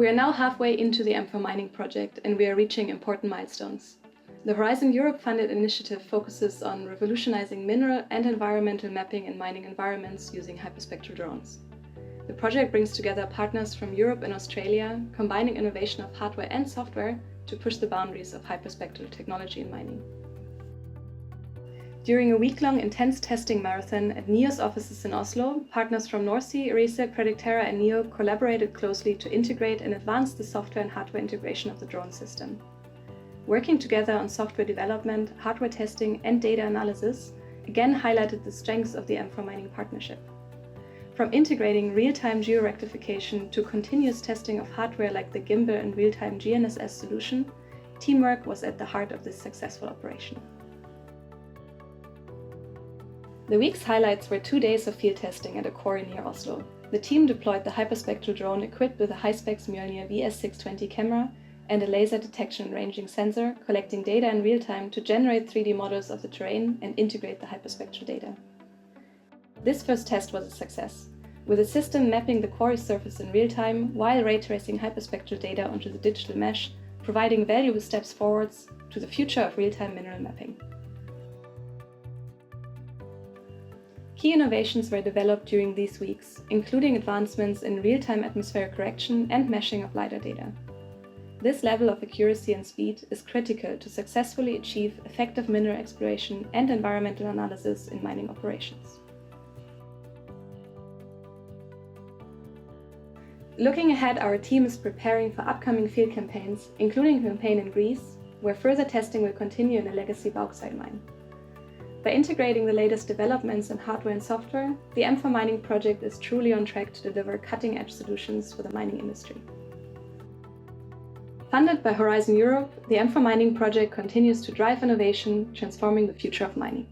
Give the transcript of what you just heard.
We are now halfway into the M4Mining project and we are reaching important milestones. The Horizon Europe-funded initiative focuses on revolutionizing mineral and environmental mapping in mining environments using hyperspectral drones. The project brings together partners from Europe and Australia, combining innovation of hardware and software to push the boundaries of hyperspectral technology in mining. During a week-long intense testing marathon at NEO's offices in Oslo, partners from Norcy, Rese, Predictera and NEO collaborated closely to integrate and advance the software and hardware integration of the drone system. Working together on software development, hardware testing and data analysis again highlighted the strengths of the M4Mining partnership. From integrating real-time geo-rectification to continuous testing of hardware like the gimbal and real-time GNSS solution, teamwork was at the heart of this successful operation. The week's highlights were 2 days of field testing at a quarry near Oslo. The team deployed the hyperspectral drone equipped with a high-specs Mjolnir VS620 camera and a laser detection and ranging sensor, collecting data in real time to generate 3D models of the terrain and integrate the hyperspectral data. This first test was a success, with the system mapping the quarry surface in real time while ray tracing hyperspectral data onto the digital mesh, providing valuable steps forwards to the future of real-time mineral mapping. Key innovations were developed during these weeks, including advancements in real-time atmospheric correction and meshing of LiDAR data. This level of accuracy and speed is critical to successfully achieve effective mineral exploration and environmental analysis in mining operations. Looking ahead, our team is preparing for upcoming field campaigns, including a campaign in Greece, where further testing will continue in a legacy bauxite mine. By integrating the latest developments in hardware and software, the M4Mining project is truly on track to deliver cutting-edge solutions for the mining industry. Funded by Horizon Europe, the M4Mining project continues to drive innovation, transforming the future of mining.